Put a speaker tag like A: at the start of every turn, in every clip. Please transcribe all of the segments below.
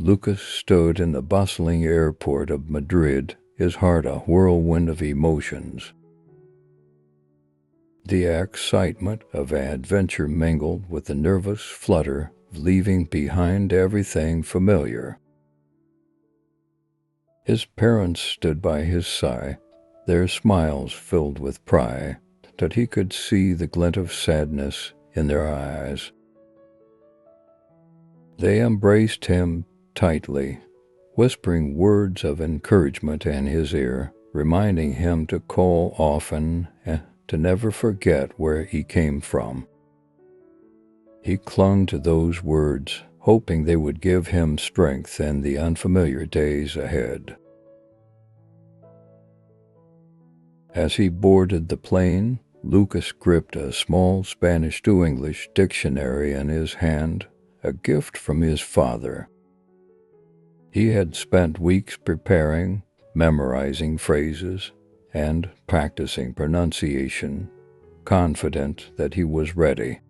A: Lucas stood in the bustling airport of Madrid, his heart a whirlwind of emotions. The excitement of adventure mingled with the nervous flutter of leaving behind everything familiar. His parents stood by his side, their smiles filled with pride, that he could see the glint of sadness in their eyes. They embraced him tightly, whispering words of encouragement in his ear, reminding him to call often and to never forget where he came from. He clung to those words, hoping they would give him strength in the unfamiliar days ahead. As he boarded the plane, Lucas gripped a small Spanish-to-English dictionary in his hand, a gift from his father. He had spent weeks preparing, memorizing phrases, and practicing pronunciation, confident that he was ready.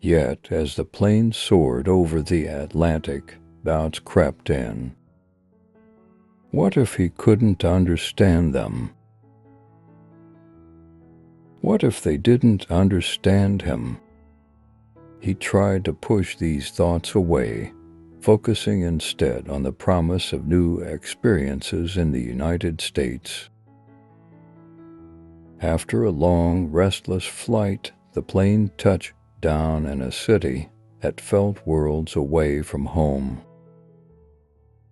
A: Yet, as the plane soared over the Atlantic, doubts crept in. What if he couldn't understand them? What if they didn't understand him? He tried to push these thoughts away, focusing instead on the promise of new experiences in the United States. After a long, restless flight, the plane touched down in a city that felt worlds away from home.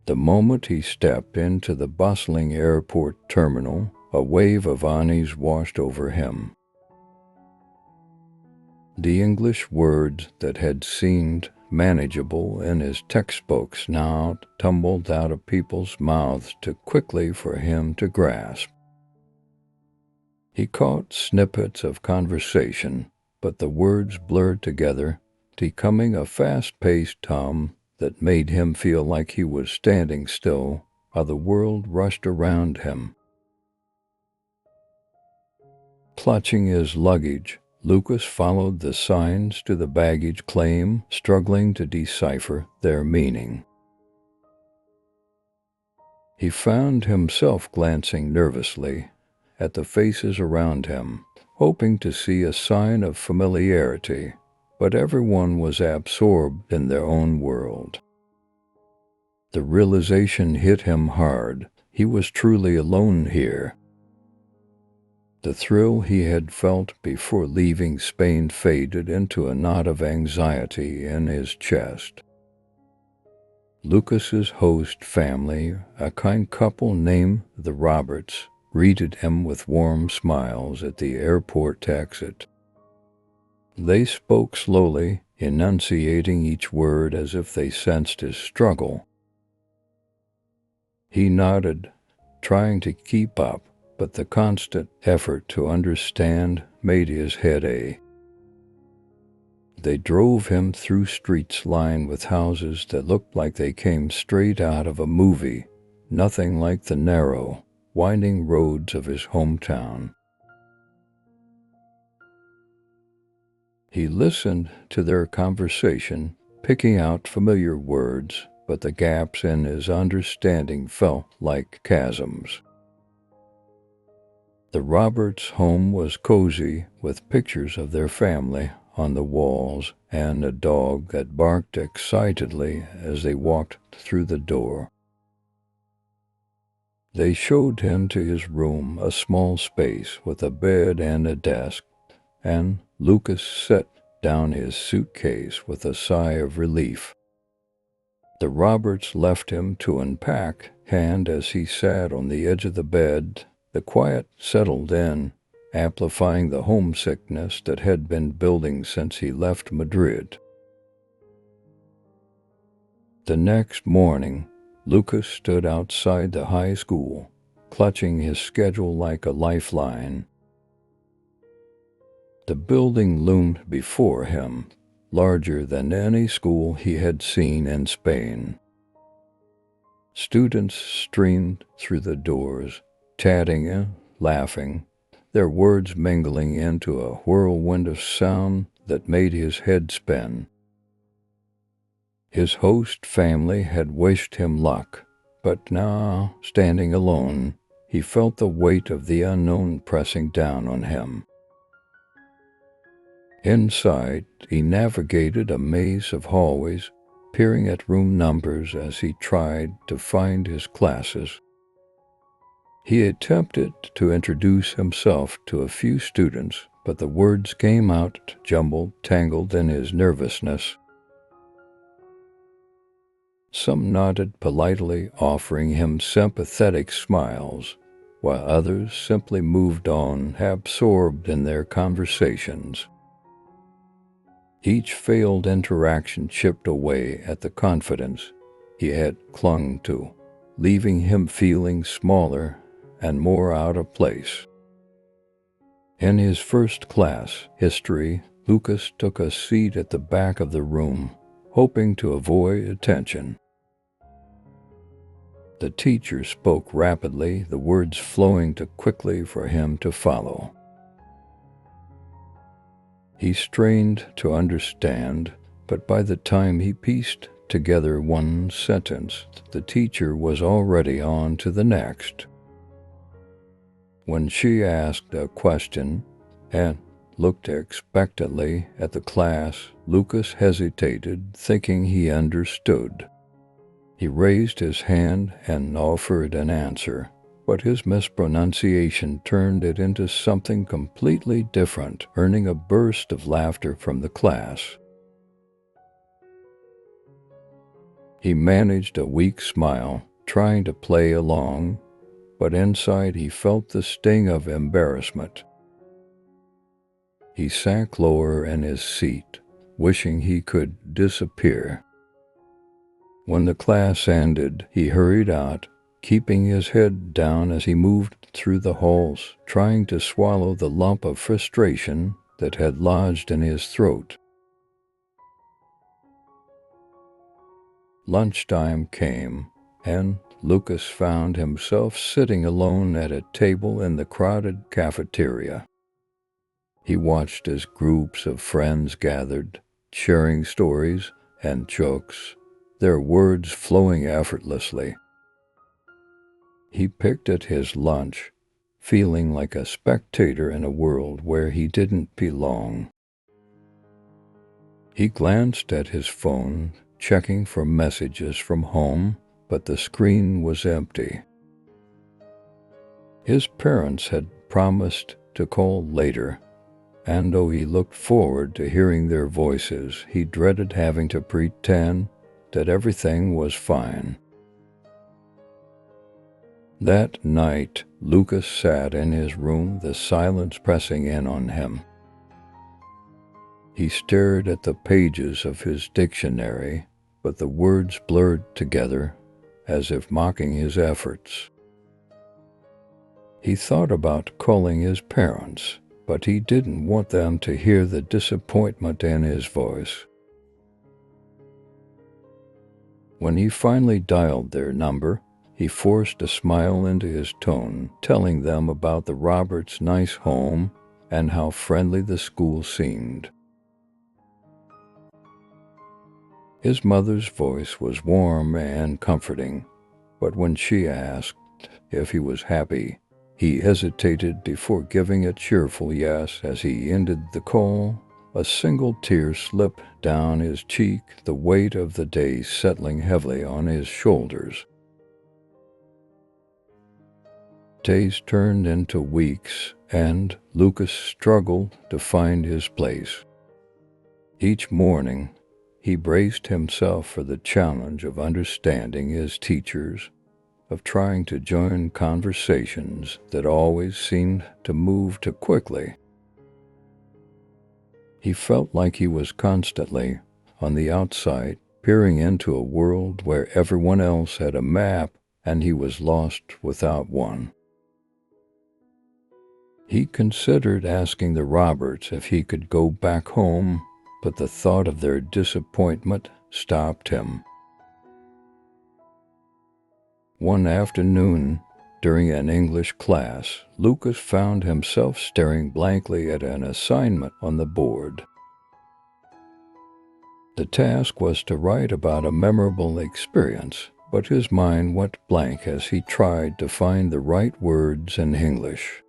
A: The moment he stepped into the bustling airport terminal, a wave of unease washed over him. The English words that had seemed manageable in his textbooks now tumbled out of people's mouths too quickly for him to grasp. He caught snippets of conversation, but the words blurred together, becoming a fast-paced hum that made him feel like he was standing still while the world rushed around him. Clutching his luggage, Lucas followed the signs to the baggage claim, struggling to decipher their meaning. He found himself glancing nervously at the faces around him, hoping to see a sign of familiarity, but everyone was absorbed in their own world. The realization hit him hard. He was truly alone here. The thrill he had felt before leaving Spain faded into a knot of anxiety in his chest. Lucas's host family, a kind couple named the Roberts, greeted him with warm smiles at the airport exit. They spoke slowly, enunciating each word as if they sensed his struggle. He nodded, trying to keep up, but the constant effort to understand made his head ache. They drove him through streets lined with houses that looked like they came straight out of a movie, nothing like the narrow, winding roads of his hometown. He listened to their conversation, picking out familiar words, but the gaps in his understanding felt like chasms. The Roberts' home was cozy, with pictures of their family on the walls and a dog that barked excitedly as they walked through the door. They showed him to his room, a small space with a bed and a desk, and Lucas set down his suitcase with a sigh of relief. The Roberts left him to unpack, and as he sat on the edge of the bed, the quiet settled in, amplifying the homesickness that had been building since he left Madrid. The next morning, Lucas stood outside the high school, clutching his schedule like a lifeline. The building loomed before him, larger than any school he had seen in Spain. Students streamed through the doors, chatting and laughing, their words mingling into a whirlwind of sound that made his head spin. His host family had wished him luck, but now, standing alone, he felt the weight of the unknown pressing down on him. Inside, he navigated a maze of hallways, peering at room numbers as he tried to find his classes. He attempted to introduce himself to a few students, but the words came out jumbled, tangled in his nervousness. Some nodded politely, offering him sympathetic smiles, while others simply moved on, absorbed in their conversations. Each failed interaction chipped away at the confidence he had clung to, leaving him feeling smaller and more out of place. In his first class, history, Lucas took a seat at the back of the room, hoping to avoid attention. The teacher spoke rapidly, the words flowing too quickly for him to follow. He strained to understand, but by the time he pieced together one sentence, the teacher was already on to the next. When she asked a question and looked expectantly at the class, Lucas hesitated, thinking he understood. He raised his hand and offered an answer, but his mispronunciation turned it into something completely different, earning a burst of laughter from the class. He managed a weak smile, trying to play along, but inside he felt the sting of embarrassment. He sank lower in his seat, wishing he could disappear. When the class ended, he hurried out, keeping his head down as he moved through the halls, trying to swallow the lump of frustration that had lodged in his throat. Lunchtime came, and Lucas found himself sitting alone at a table in the crowded cafeteria. He watched as groups of friends gathered, sharing stories and jokes, their words flowing effortlessly. He picked at his lunch, feeling like a spectator in a world where he didn't belong. He glanced at his phone, checking for messages from home, but the screen was empty. His parents had promised to call later, and though he looked forward to hearing their voices, he dreaded having to pretend that everything was fine. That night, Lucas sat in his room, the silence pressing in on him. He stared at the pages of his dictionary, but the words blurred together, as if mocking his efforts. He thought about calling his parents, but he didn't want them to hear the disappointment in his voice. When he finally dialed their number, he forced a smile into his tone, telling them about the Roberts' nice home and how friendly the school seemed. His mother's voice was warm and comforting, but when she asked if he was happy, he hesitated before giving a cheerful yes. As he ended the call, a single tear slipped down his cheek, the weight of the day settling heavily on his shoulders. Days turned into weeks, and Lucas struggled to find his place. Each morning, he braced himself for the challenge of understanding his teachers, of trying to join conversations that always seemed to move too quickly. He felt like he was constantly on the outside, peering into a world where everyone else had a map and he was lost without one. He considered asking the Roberts if he could go back home, but the thought of their disappointment stopped him. One afternoon, during an English class, Lucas found himself staring blankly at an assignment on the board. The task was to write about a memorable experience, but his mind went blank as he tried to find the right words in English.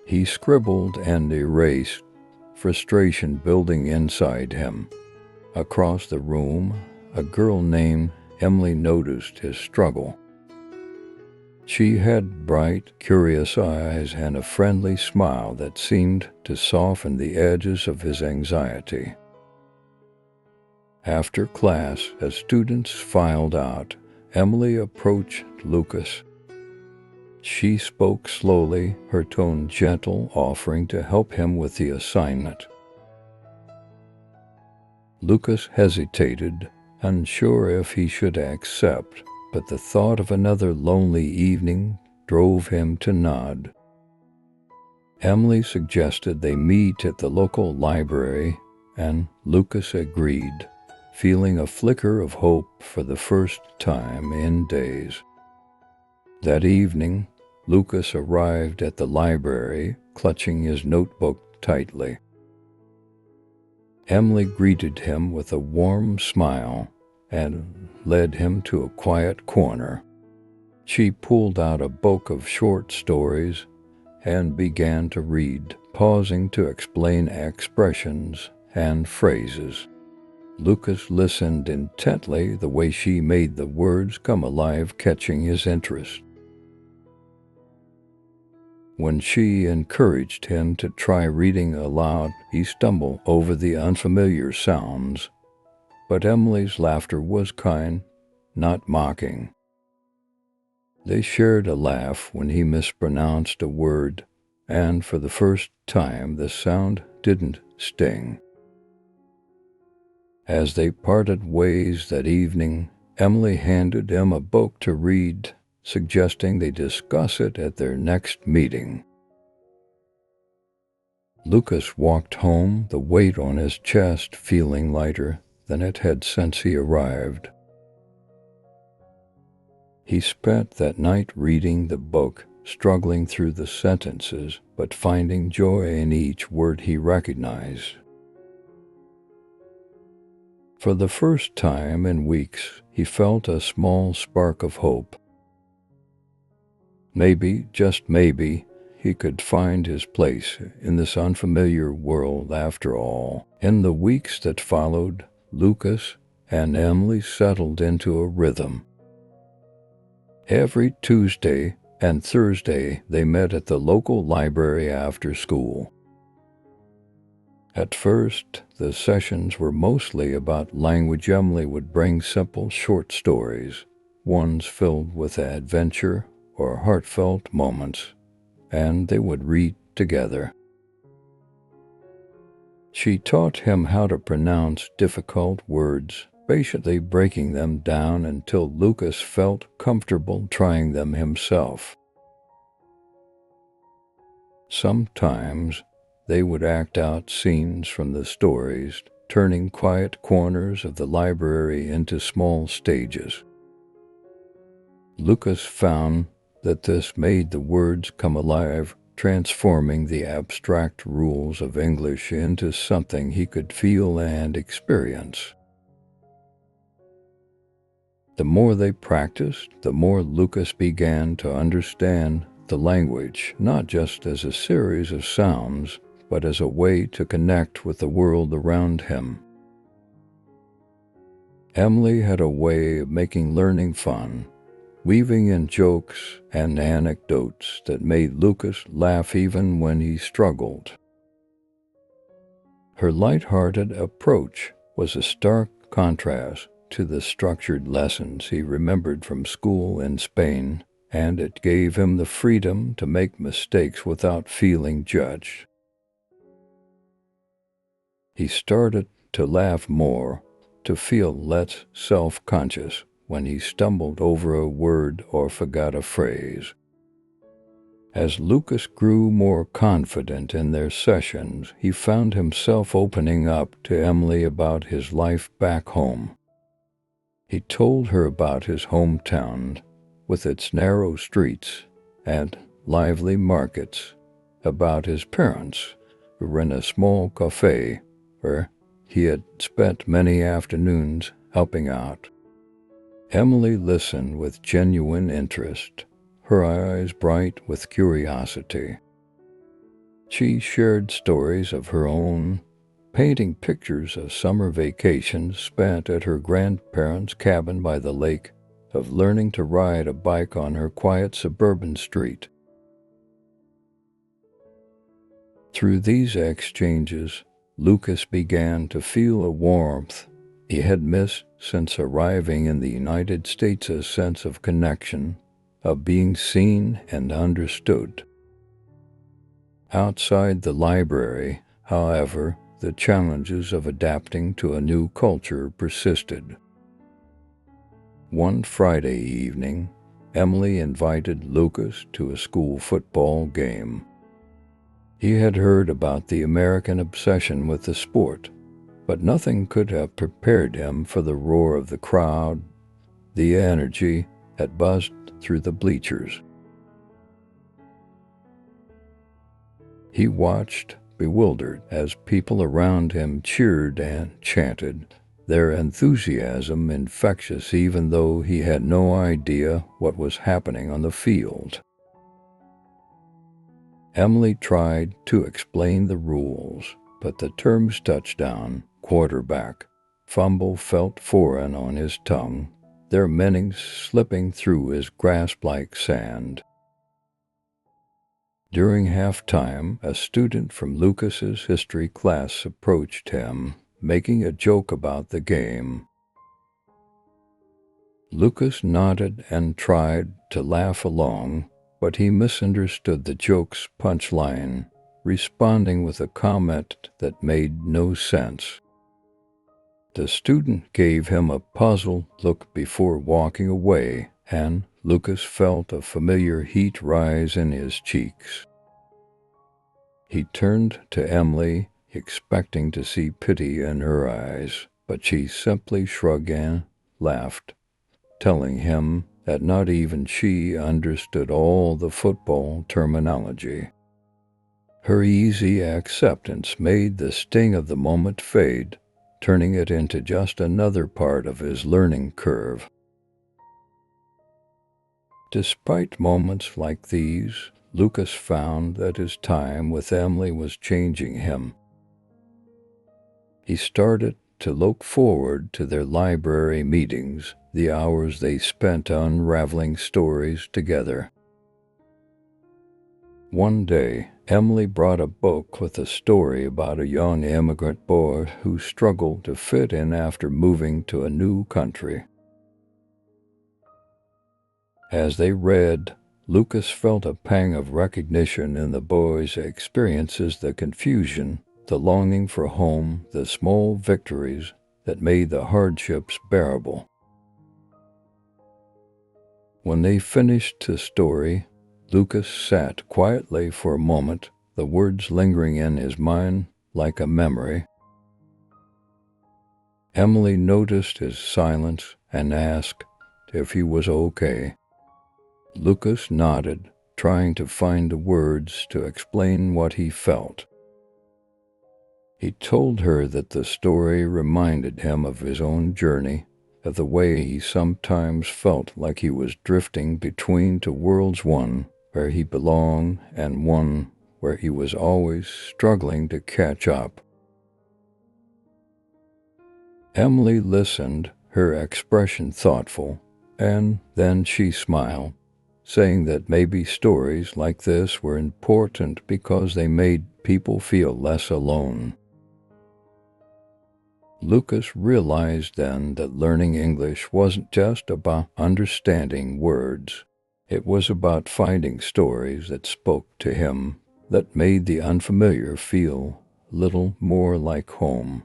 A: He scribbled and erased, frustration building inside him. Across the room, a girl named Emily noticed his struggle. She had bright, curious eyes and a friendly smile that seemed to soften the edges of his anxiety. After class, as students filed out, Emily approached Lucas. She spoke slowly, her tone gentle, offering to help him with the assignment. Lucas hesitated, unsure if he should accept, but the thought of another lonely evening drove him to nod. Emily suggested they meet at the local library, and Lucas agreed, feeling a flicker of hope for the first time in days. That evening, Lucas arrived at the library, clutching his notebook tightly. Emily greeted him with a warm smile and led him to a quiet corner. She pulled out a book of short stories and began to read, pausing to explain expressions and phrases. Lucas listened intently, the way she made the words come alive, catching his interest. When she encouraged him to try reading aloud, he stumbled over the unfamiliar sounds. But Emily's laughter was kind, not mocking. They shared a laugh when he mispronounced a word, and for the first time the sound didn't sting. As they parted ways that evening, Emily handed him a book to read, suggesting they discuss it at their next meeting. Lucas walked home, the weight on his chest feeling lighter than it had since he arrived. He spent that night reading the book, struggling through the sentences, but finding joy in each word he recognized. For the first time in weeks, he felt a small spark of hope. Maybe, just maybe, he could find his place in this unfamiliar world after all. In the weeks that followed, Lucas and Emily settled into a rhythm. Every Tuesday and Thursday they met at the local library after school. At first, the sessions were mostly about language. Emily would bring simple short stories, ones filled with adventure or heartfelt moments, and they would read together. She taught him how to pronounce difficult words, patiently breaking them down until Lucas felt comfortable trying them himself. Sometimes they would act out scenes from the stories, turning quiet corners of the library into small stages. Lucas found that this made the words come alive, transforming the abstract rules of English into something he could feel and experience. The more they practiced, the more Lucas began to understand the language, not just as a series of sounds, but as a way to connect with the world around him. Emily had a way of making learning fun, weaving in jokes and anecdotes that made Lucas laugh even when he struggled. Her light-hearted approach was a stark contrast to the structured lessons he remembered from school in Spain, and it gave him the freedom to make mistakes without feeling judged. He started to laugh more, to feel less self-conscious when he stumbled over a word or forgot a phrase. As Lucas grew more confident in their sessions, he found himself opening up to Emily about his life back home. He told her about his hometown, with its narrow streets and lively markets, about his parents, were in a small cafe where he had spent many afternoons helping out. Emily listened with genuine interest, her eyes bright with curiosity. She shared stories of her own, painting pictures of summer vacations spent at her grandparents' cabin by the lake, of learning to ride a bike on her quiet suburban street. Through these exchanges, Lucas began to feel a warmth he had missed since arriving in the United States, a sense of connection, of being seen and understood. Outside the library, however, the challenges of adapting to a new culture persisted. One Friday evening, Emily invited Lucas to a school football game. He had heard about the American obsession with the sport, but nothing could have prepared him for the roar of the crowd, the energy that buzzed through the bleachers. He watched, bewildered, as people around him cheered and chanted, their enthusiasm infectious even though he had no idea what was happening on the field. Emily tried to explain the rules, but the terms touchdown, quarterback, fumble felt foreign on his tongue, their meanings slipping through his grasp like sand. During halftime, a student from Lucas's history class approached him, making a joke about the game. Lucas nodded and tried to laugh along, but he misunderstood the joke's punchline, responding with a comment that made no sense. The student gave him a puzzled look before walking away, and Lucas felt a familiar heat rise in his cheeks. He turned to Emily, expecting to see pity in her eyes, but she simply shrugged and laughed, telling him that not even she understood all the football terminology. Her easy acceptance made the sting of the moment fade, turning it into just another part of his learning curve. Despite moments like these, Lucas found that his time with Emily was changing him. He started to look forward to their library meetings, the hours they spent unraveling stories together. One day, Emily brought a book with a story about a young immigrant boy who struggled to fit in after moving to a new country. As they read, Lucas felt a pang of recognition in the boy's experiences, the confusion, the longing for home, the small victories that made the hardships bearable. When they finished the story, Lucas sat quietly for a moment, the words lingering in his mind like a memory. Emily noticed his silence and asked if he was okay. Lucas nodded, trying to find the words to explain what he felt. He told her that the story reminded him of his own journey, of the way he sometimes felt like he was drifting between two worlds, one where he belonged and one where he was always struggling to catch up. Emily listened, her expression thoughtful, and then she smiled, saying that maybe stories like this were important because they made people feel less alone. Lucas realized then that learning English wasn't just about understanding words. It was about finding stories that spoke to him, that made the unfamiliar feel a little more like home.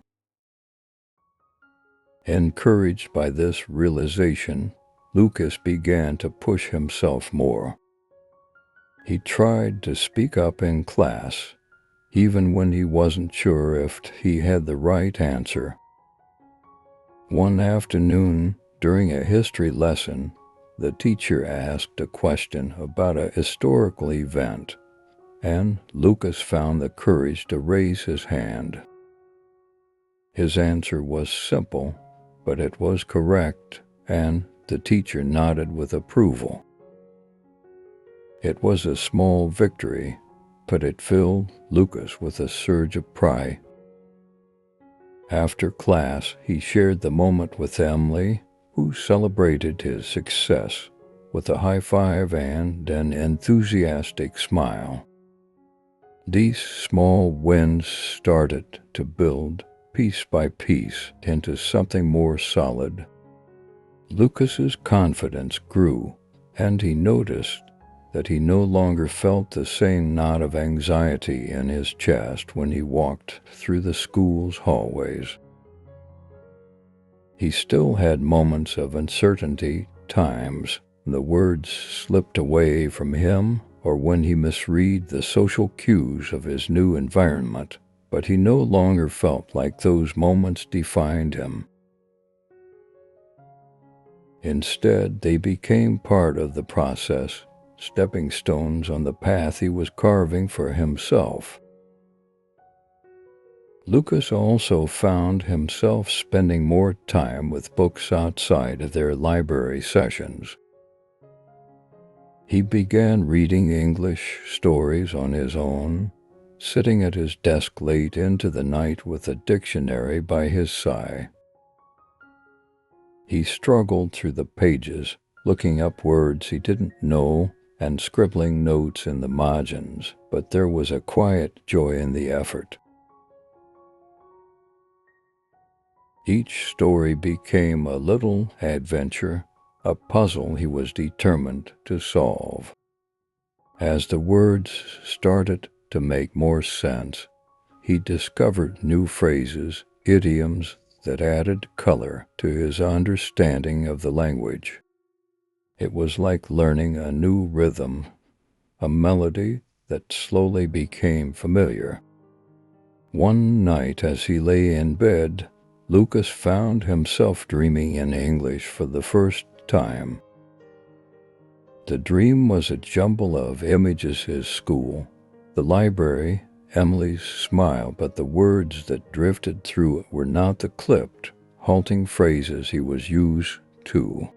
A: Encouraged by this realization, Lucas began to push himself more. He tried to speak up in class, even when he wasn't sure if he had the right answer. One afternoon, during a history lesson, the teacher asked a question about a historical event, and Lucas found the courage to raise his hand. His answer was simple, but it was correct, and the teacher nodded with approval. It was a small victory, but it filled Lucas with a surge of pride. After class, he shared the moment with Emily, who celebrated his success with a high five and an enthusiastic smile. These small wins started to build, piece by piece, into something more solid. Lucas's confidence grew, and he noticed that he no longer felt the same knot of anxiety in his chest when he walked through the school's hallways. He still had moments of uncertainty, times the words slipped away from him or when he misread the social cues of his new environment, but he no longer felt like those moments defined him. Instead, they became part of the process, stepping stones on the path he was carving for himself. Lucas also found himself spending more time with books outside of their library sessions. He began reading English stories on his own, sitting at his desk late into the night with a dictionary by his side. He struggled through the pages, looking up words he didn't know and scribbling notes in the margins, but there was a quiet joy in the effort. Each story became a little adventure, a puzzle he was determined to solve. As the words started to make more sense, he discovered new phrases, idioms that added color to his understanding of the language. It was like learning a new rhythm, a melody that slowly became familiar. One night as he lay in bed, Lucas found himself dreaming in English for the first time. The dream was a jumble of images: his school, the library, Emily's smile, but the words that drifted through it were not the clipped, halting phrases he was used to.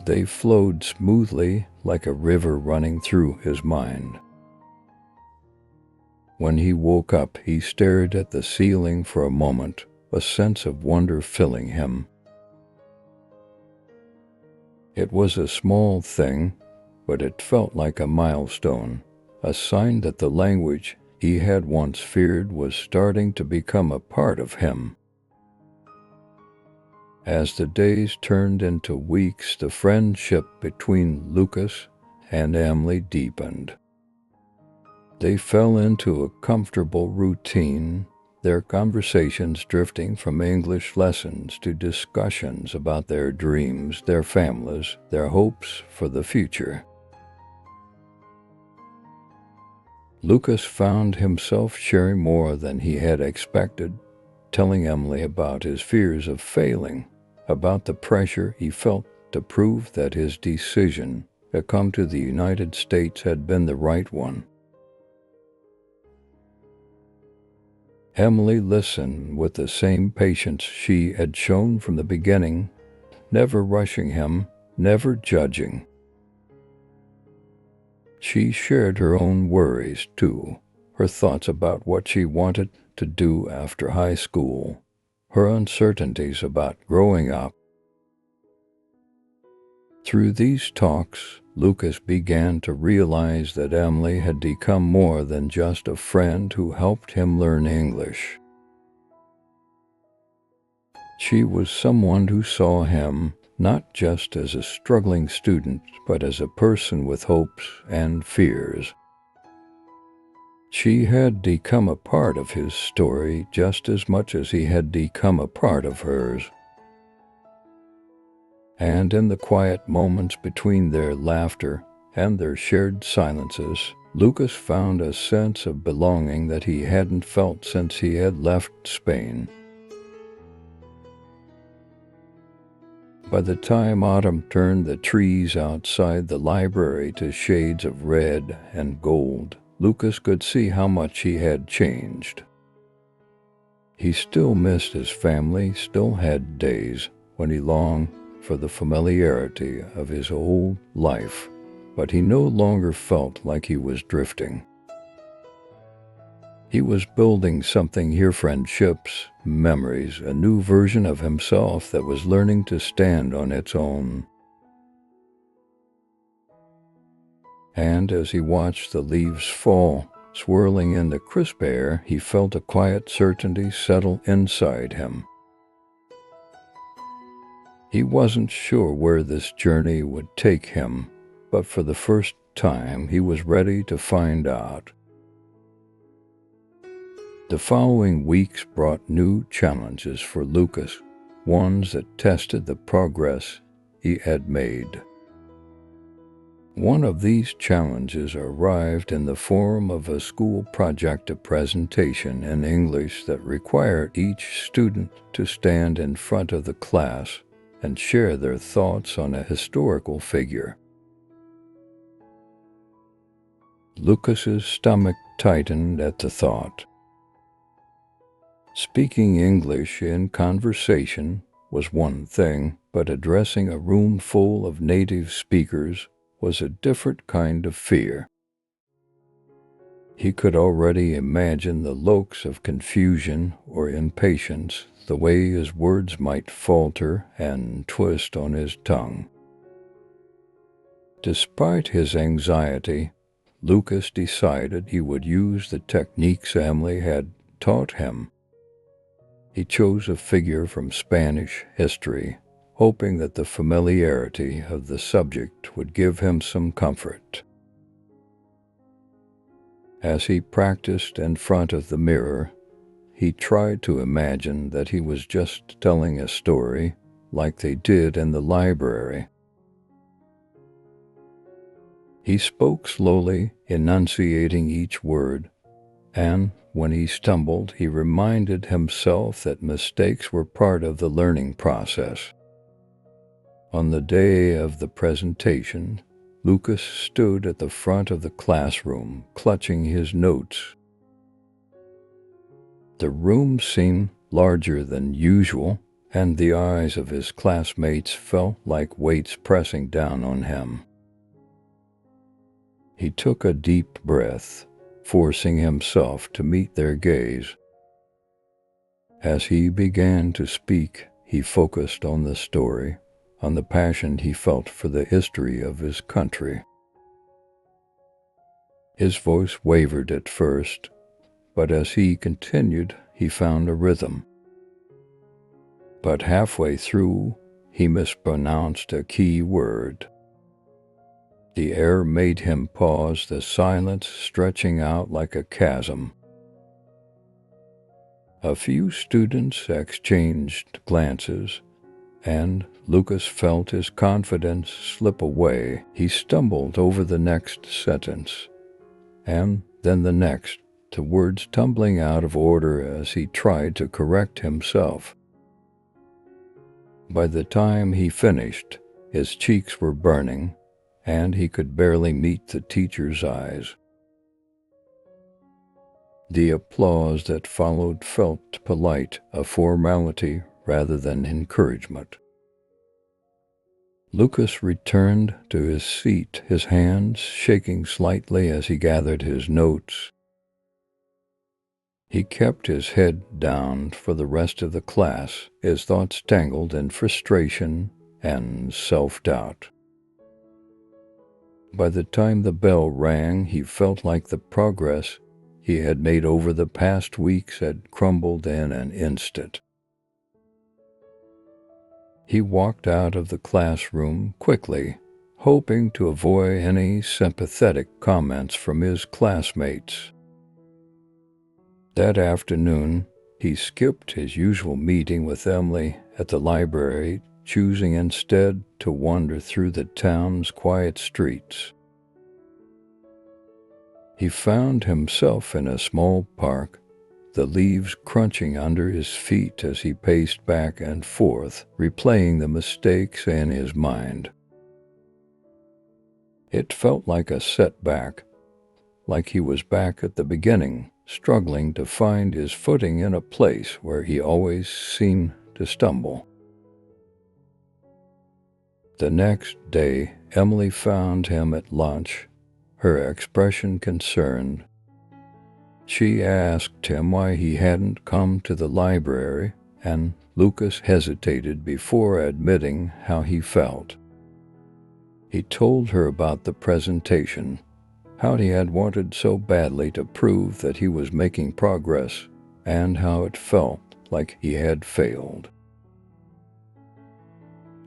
A: They flowed smoothly like a river running through his mind. When he woke up, he stared at the ceiling for a moment, a sense of wonder filling him. It was a small thing, but it felt like a milestone, a sign that the language he had once feared was starting to become a part of him. As the days turned into weeks, the friendship between Lucas and Emily deepened. They fell into a comfortable routine, their conversations drifting from English lessons to discussions about their dreams, their families, their hopes for the future. Lucas found himself sharing more than he had expected, telling Emily about his fears of failing, about the pressure he felt to prove that his decision to come to the United States had been the right one. Emily listened with the same patience she had shown from the beginning, never rushing him, never judging. She shared her own worries, too, her thoughts about what she wanted to do after high school, her uncertainties about growing up. Through these talks, Lucas began to realize that Emily had become more than just a friend who helped him learn English. She was someone who saw him not just as a struggling student, but as a person with hopes and fears. She had become a part of his story just as much as he had become a part of hers. And in the quiet moments between their laughter and their shared silences, Lucas found a sense of belonging that he hadn't felt since he had left Spain. By the time autumn turned the trees outside the library to shades of red and gold, Lucas could see how much he had changed. He still missed his family, still had days when he longed for the familiarity of his old life, but he no longer felt like he was drifting. He was building something here, friendships, memories, a new version of himself that was learning to stand on its own. And as he watched the leaves fall, swirling in the crisp air, he felt a quiet certainty settle inside him. He wasn't sure where this journey would take him, but for the first time he was ready to find out. The following weeks brought new challenges for Lucas, ones that tested the progress he had made. One of these challenges arrived in the form of a school project, a presentation in English that required each student to stand in front of the class and share their thoughts on a historical figure. Lucas's stomach tightened at the thought. Speaking English in conversation was one thing, but addressing a room full of native speakers was a different kind of fear. He could already imagine the looks of confusion or impatience, the way his words might falter and twist on his tongue. Despite his anxiety, Lucas decided he would use the techniques Emily had taught him. He chose a figure from Spanish history, hoping that the familiarity of the subject would give him some comfort. As he practiced in front of the mirror, he tried to imagine that he was just telling a story like they did in the library. He spoke slowly, enunciating each word, and when he stumbled, he reminded himself that mistakes were part of the learning process. On the day of the presentation, Lucas stood at the front of the classroom, clutching his notes. The room seemed larger than usual, and the eyes of his classmates felt like weights pressing down on him. He took a deep breath, forcing himself to meet their gaze. As he began to speak, he focused on the story, on the passion he felt for the history of his country. His voice wavered at first, but as he continued, he found a rhythm. But halfway through, he mispronounced a key word. The air made him pause, the silence stretching out like a chasm. A few students exchanged glances, and Lucas felt his confidence slip away. He stumbled over the next sentence, and then the next, the words tumbling out of order as he tried to correct himself. By the time he finished, his cheeks were burning, and he could barely meet the teacher's eyes. The applause that followed felt polite, a formality rather than encouragement. Lucas returned to his seat, his hands shaking slightly as he gathered his notes. He kept his head down for the rest of the class, his thoughts tangled in frustration and self-doubt. By the time the bell rang, he felt like the progress he had made over the past weeks had crumbled in an instant. He walked out of the classroom quickly, hoping to avoid any sympathetic comments from his classmates. That afternoon, he skipped his usual meeting with Emily at the library, choosing instead to wander through the town's quiet streets. He found himself in a small park, the leaves crunching under his feet as he paced back and forth, replaying the mistakes in his mind. It felt like a setback, like he was back at the beginning, struggling to find his footing in a place where he always seemed to stumble. The next day, Emily found him at lunch, her expression concerned. She asked him why he hadn't come to the library, and Lucas hesitated before admitting how he felt. He told her about the presentation, how he had wanted so badly to prove that he was making progress, and how it felt like he had failed.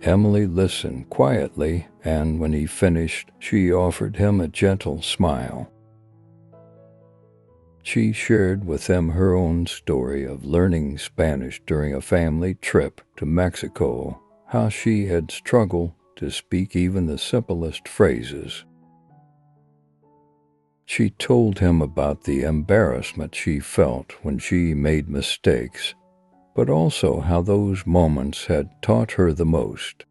A: Emily listened quietly, and when he finished, she offered him a gentle smile. She shared with him her own story of learning Spanish during a family trip to Mexico, how she had struggled to speak even the simplest phrases. She told him about the embarrassment she felt when she made mistakes, but also how those moments had taught her the most.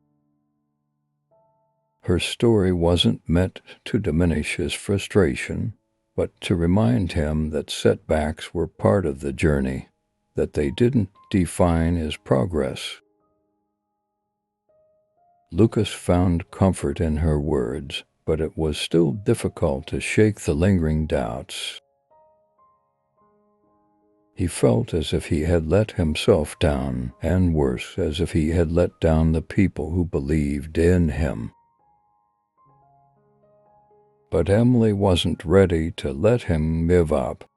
A: Her story wasn't meant to diminish his frustration, but to remind him that setbacks were part of the journey, that they didn't define his progress. Lucas found comfort in her words, but it was still difficult to shake the lingering doubts. He felt as if he had let himself down, and worse, as if he had let down the people who believed in him. But Emily wasn't ready to let him give up.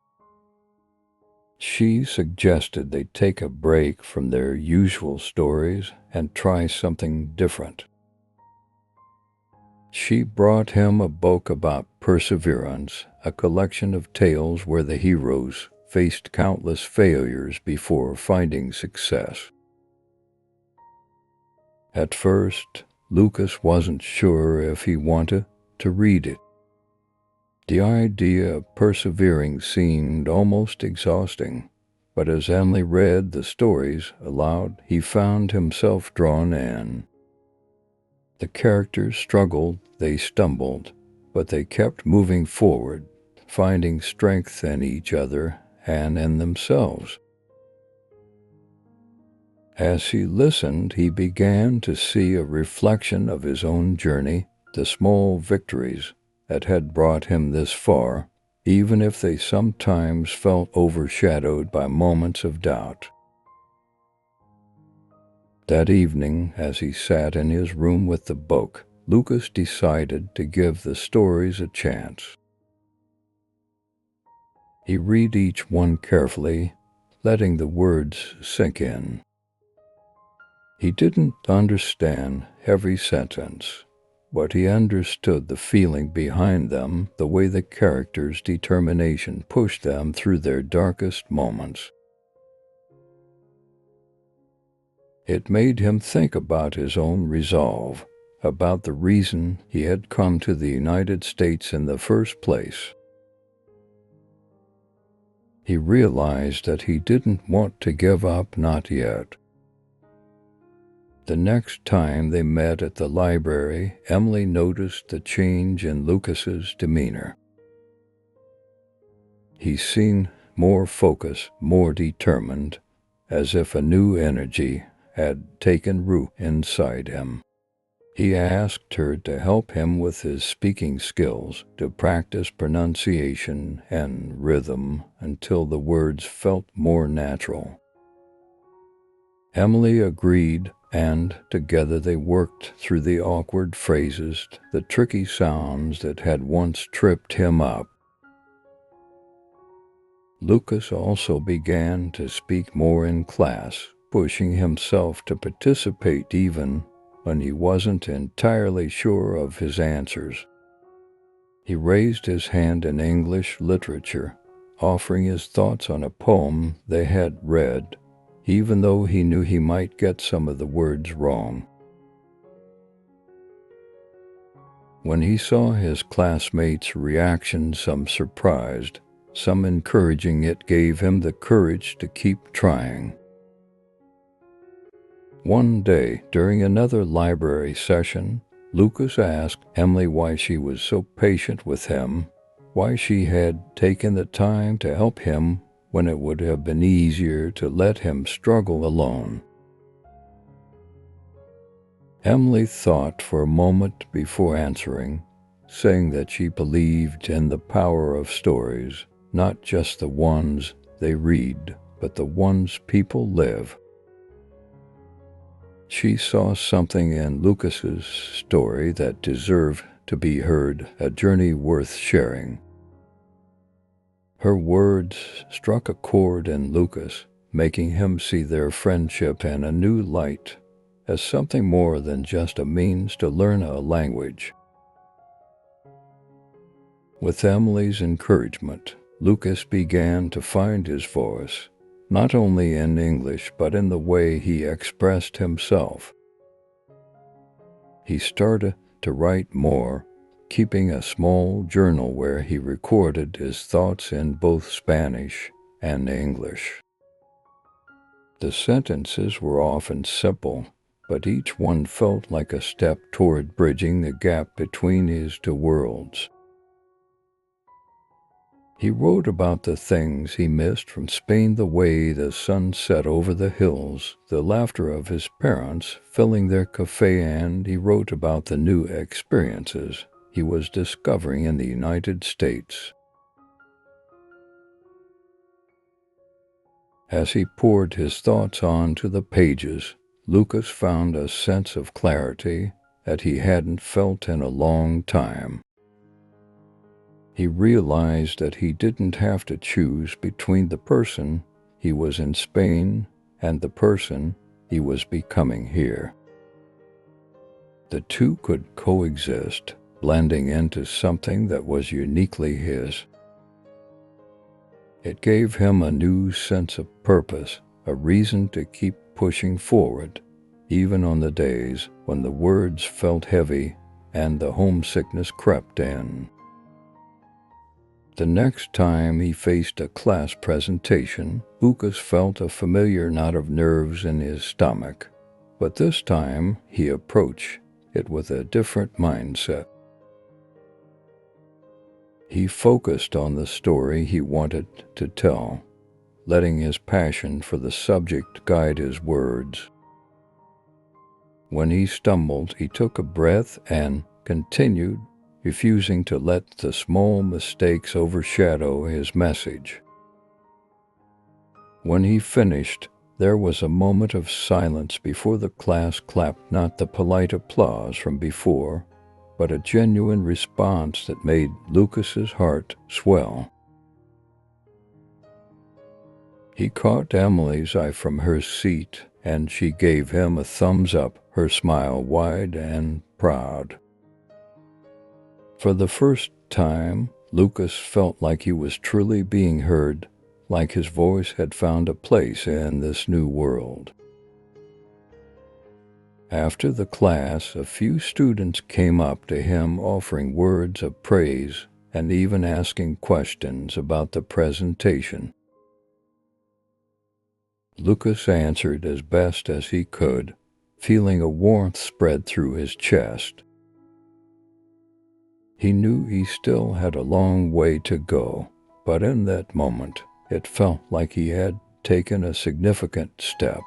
A: She suggested they take a break from their usual stories and try something different. She brought him a book about perseverance, a collection of tales where the heroes faced countless failures before finding success. At first, Lucas wasn't sure if he wanted to read it. The idea of persevering seemed almost exhausting, but as Emily read the stories aloud, he found himself drawn in. The characters struggled, they stumbled, but they kept moving forward, finding strength in each other and in themselves. As he listened, he began to see a reflection of his own journey, the small victories that had brought him this far, even if they sometimes felt overshadowed by moments of doubt. That evening, as he sat in his room with the book, Lucas decided to give the stories a chance. He read each one carefully, letting the words sink in. He didn't understand every sentence, but he understood the feeling behind them, the way the characters' determination pushed them through their darkest moments. It made him think about his own resolve, about the reason he had come to the United States in the first place. He realized that he didn't want to give up, not yet. The next time they met at the library, Emily noticed the change in Lucas's demeanor. He seemed more focused, more determined, as if a new energy had taken root inside him. He asked her to help him with his speaking skills, to practice pronunciation and rhythm until the words felt more natural. Emily agreed, and together they worked through the awkward phrases, the tricky sounds that had once tripped him up. Lucas also began to speak more in class, pushing himself to participate even when he wasn't entirely sure of his answers. He raised his hand in English literature, offering his thoughts on a poem they had read, even though he knew he might get some of the words wrong. When he saw his classmates' reaction, some surprised, some encouraging it gave him the courage to keep trying. One day, during another library session, Lucas asked Emily why she was so patient with him, why she had taken the time to help him when it would have been easier to let him struggle alone. Emily thought for a moment before answering, saying that she believed in the power of stories, not just the ones they read, but the ones people live. She saw something in Lucas's story that deserved to be heard, a journey worth sharing. Her words struck a chord in Lucas, making him see their friendship in a new light, as something more than just a means to learn a language. With Emily's encouragement, Lucas began to find his voice, not only in English but in the way he expressed himself. He started to write more, keeping a small journal where he recorded his thoughts in both Spanish and English. The sentences were often simple, but each one felt like a step toward bridging the gap between his two worlds. He wrote about the things he missed from Spain, the way the sun set over the hills, the laughter of his parents filling their cafe, and he wrote about the new experiences he was discovering in the United States. As he poured his thoughts onto the pages, Lucas found a sense of clarity that he hadn't felt in a long time. He realized that he didn't have to choose between the person he was in Spain and the person he was becoming here. The two could coexist, blending into something that was uniquely his. It gave him a new sense of purpose, a reason to keep pushing forward, even on the days when the words felt heavy and the homesickness crept in. The next time he faced a class presentation, Lucas felt a familiar knot of nerves in his stomach, but this time he approached it with a different mindset. He focused on the story he wanted to tell, letting his passion for the subject guide his words. When he stumbled, he took a breath and continued, refusing to let the small mistakes overshadow his message. When he finished, there was a moment of silence before the class clapped, not the polite applause from before, but a genuine response that made Lucas's heart swell. He caught Emily's eye from her seat, and she gave him a thumbs up, her smile wide and proud. For the first time, Lucas felt like he was truly being heard, like his voice had found a place in this new world. After the class, a few students came up to him offering words of praise and even asking questions about the presentation. Lucas answered as best as he could, feeling a warmth spread through his chest. He knew he still had a long way to go, but in that moment, it felt like he had taken a significant step.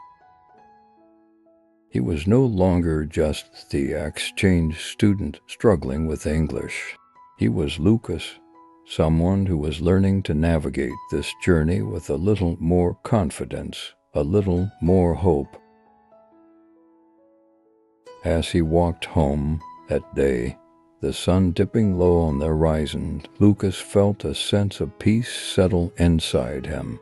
A: He was no longer just the exchange student struggling with English. He was Lucas, someone who was learning to navigate this journey with a little more confidence, a little more hope. As he walked home that day, the sun dipping low on the horizon, Lucas felt a sense of peace settle inside him.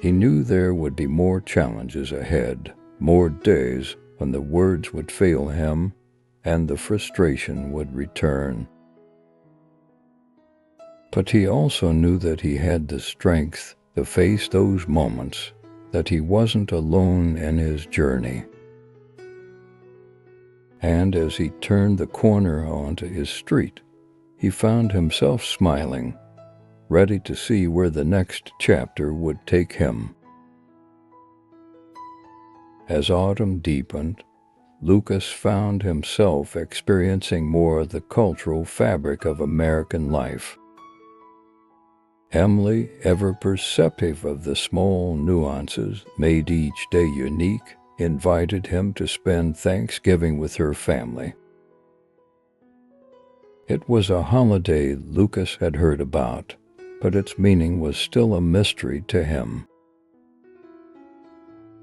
A: He knew there would be more challenges ahead, more days when the words would fail him and the frustration would return. But he also knew that he had the strength to face those moments, that he wasn't alone in his journey. And as he turned the corner onto his street, he found himself smiling, ready to see where the next chapter would take him. As autumn deepened, Lucas found himself experiencing more of the cultural fabric of American life. Emily, ever perceptive of the small nuances made each day unique, invited him to spend Thanksgiving with her family. It was a holiday Lucas had heard about, but its meaning was still a mystery to him.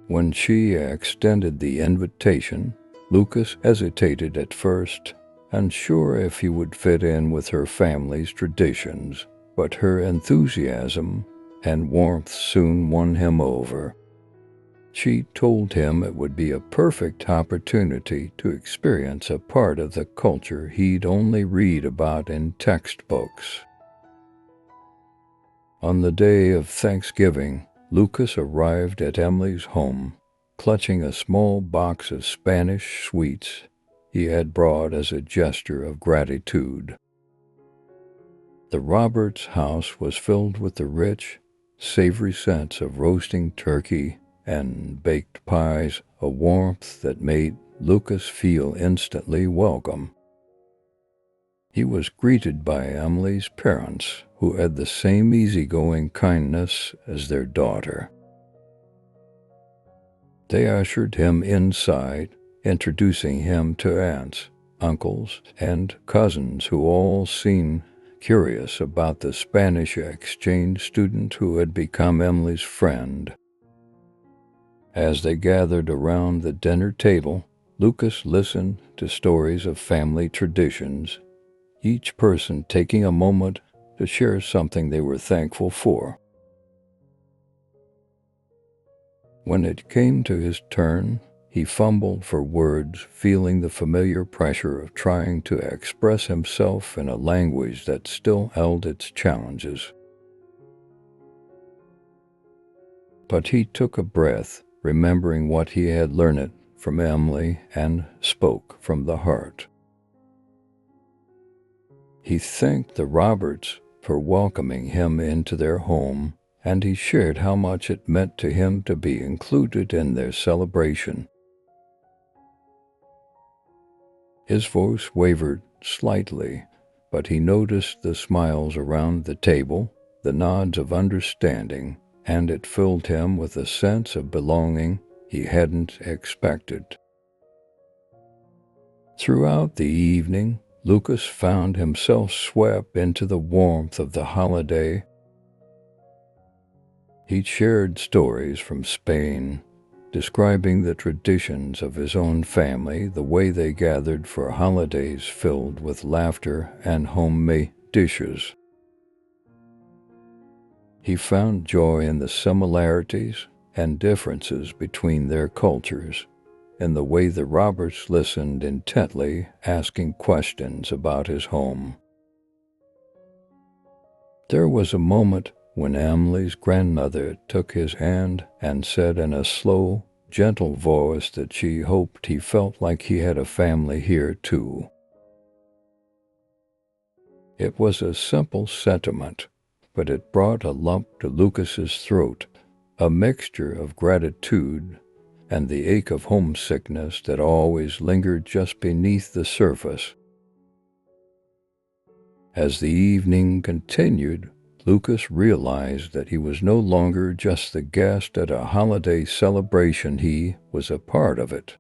A: When she extended the invitation, Lucas hesitated at first, unsure if he would fit in with her family's traditions, but her enthusiasm and warmth soon won him over. She told him it would be a perfect opportunity to experience a part of the culture he'd only read about in textbooks. On the day of Thanksgiving, Lucas arrived at Emily's home, clutching a small box of Spanish sweets he had brought as a gesture of gratitude. The Roberts house was filled with the rich, savory scents of roasting turkey and baked pies, a warmth that made Lucas feel instantly welcome. He was greeted by Emily's parents, who had the same easygoing kindness as their daughter. They ushered him inside, introducing him to aunts, uncles, and cousins who all seemed curious about the Spanish exchange student who had become Emily's friend. As they gathered around the dinner table, Lucas listened to stories of family traditions, each person taking a moment to share something they were thankful for. When it came to his turn, he fumbled for words, feeling the familiar pressure of trying to express himself in a language that still held its challenges. But he took a breath, remembering what he had learned from Emily, and spoke from the heart. He thanked the Roberts for welcoming him into their home, and he shared how much it meant to him to be included in their celebration. His voice wavered slightly, but he noticed the smiles around the table, the nods of understanding, and it filled him with a sense of belonging he hadn't expected. Throughout the evening, Lucas found himself swept into the warmth of the holiday. He shared stories from Spain, describing the traditions of his own family, the way they gathered for holidays filled with laughter and homemade dishes. He found joy in the similarities and differences between their cultures, in the way the Roberts listened intently, asking questions about his home. There was a moment when Emily's grandmother took his hand and said in a slow, gentle voice that she hoped he felt like he had a family here too. It was a simple sentiment, but it brought a lump to Lucas's throat, a mixture of gratitude and the ache of homesickness that always lingered just beneath the surface. As the evening continued, Lucas realized that he was no longer just the guest at a holiday celebration, he was a part of it.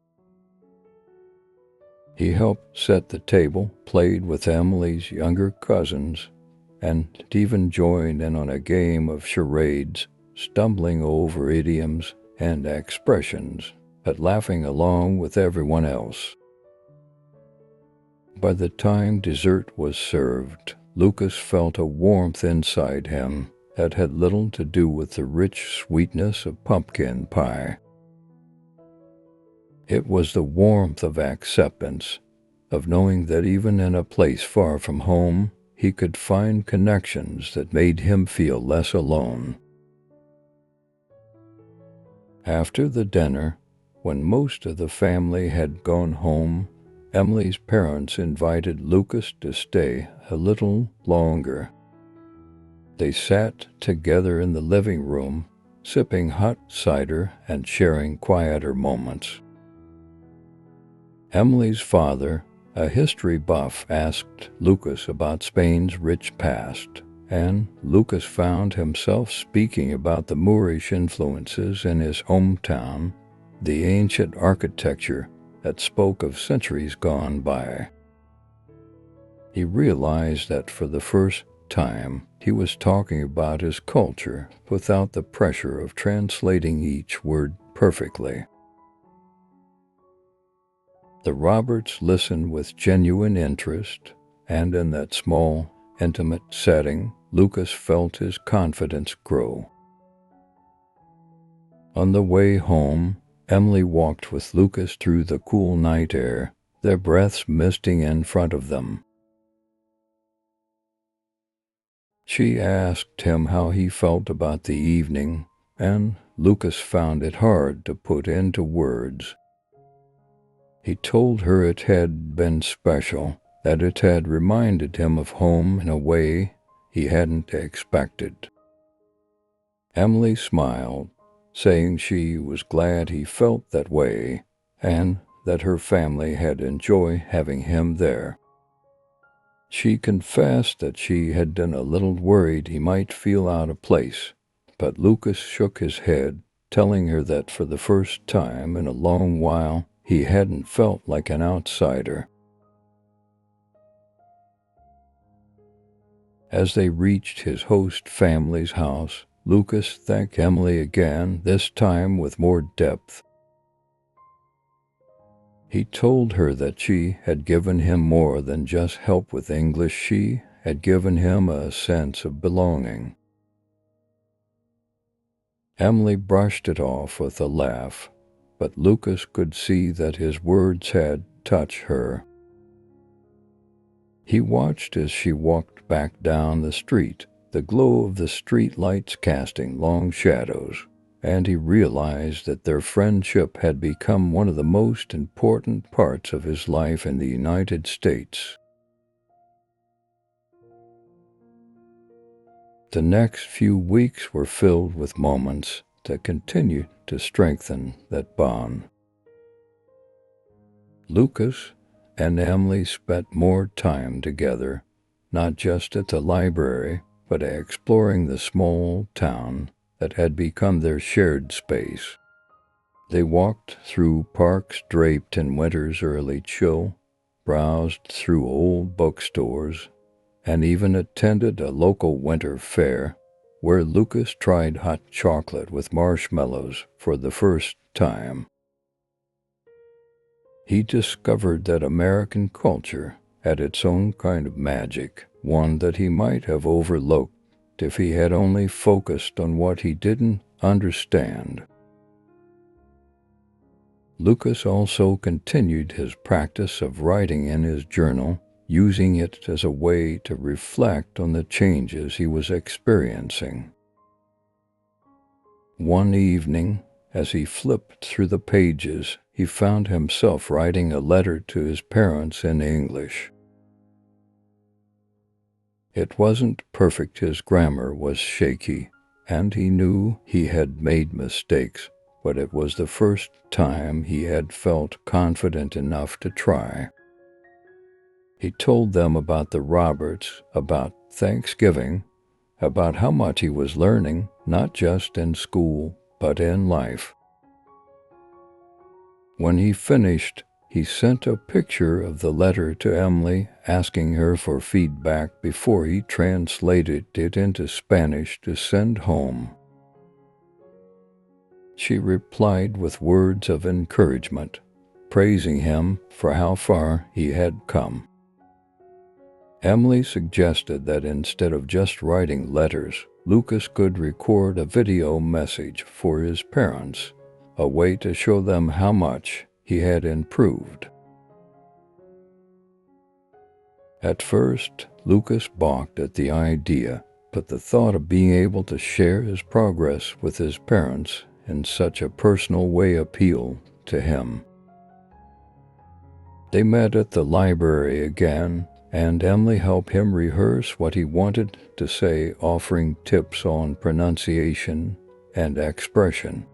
A: He helped set the table, played with Emily's younger cousins, and even joined in on a game of charades, stumbling over idioms and expressions, but laughing along with everyone else. By the time dessert was served, Lucas felt a warmth inside him that had little to do with the rich sweetness of pumpkin pie. It was the warmth of acceptance, of knowing that even in a place far from home, he could find connections that made him feel less alone. After the dinner, when most of the family had gone home, Emily's parents invited Lucas to stay a little longer. They sat together in the living room, sipping hot cider and sharing quieter moments. Emily's father, a history buff, asked Lucas about Spain's rich past, and Lucas found himself speaking about the Moorish influences in his hometown, the ancient architecture that spoke of centuries gone by. He realized that for the first time he was talking about his culture without the pressure of translating each word perfectly. The Roberts listened with genuine interest, and in that small, intimate setting, Lucas felt his confidence grow. On the way home, Emily walked with Lucas through the cool night air, their breaths misting in front of them. She asked him how he felt about the evening, and Lucas found it hard to put into words. He told her it had been special, that it had reminded him of home in a way he hadn't expected. Emily smiled, saying she was glad he felt that way, and that her family had enjoyed having him there. She confessed that she had been a little worried he might feel out of place, but Lucas shook his head, telling her that for the first time in a long while he hadn't felt like an outsider. As they reached his host family's house, Lucas thanked Emily again, this time with more depth. He told her that she had given him more than just help with English. She had given him a sense of belonging. Emily brushed it off with a laugh, but Lucas could see that his words had touched her. He watched as she walked back down the street, the glow of the street lights casting long shadows, and he realized that their friendship had become one of the most important parts of his life in the United States. The next few weeks were filled with moments that continued to strengthen that bond. Lucas and Emily spent more time together, not just at the library, but exploring the small town that had become their shared space. They walked through parks draped in winter's early chill, browsed through old bookstores, and even attended a local winter fair where Lucas tried hot chocolate with marshmallows for the first time. He discovered that American culture had its own kind of magic, one that he might have overlooked if he had only focused on what he didn't understand. Lucas also continued his practice of writing in his journal, using it as a way to reflect on the changes he was experiencing. One evening, as he flipped through the pages, he found himself writing a letter to his parents in English. It wasn't perfect, his grammar was shaky, and he knew he had made mistakes, but it was the first time he had felt confident enough to try. He told them about the Roberts, about Thanksgiving, about how much he was learning, not just in school, but in life. When he finished, he sent a picture of the letter to Emily, asking her for feedback before he translated it into Spanish to send home. She replied with words of encouragement, praising him for how far he had come. Emily suggested that instead of just writing letters, Lucas could record a video message for his parents, a way to show them how much he had improved. At first, Lucas balked at the idea, but the thought of being able to share his progress with his parents in such a personal way appealed to him. They met at the library again, and Emily helped him rehearse what he wanted to say, offering tips on pronunciation and expression.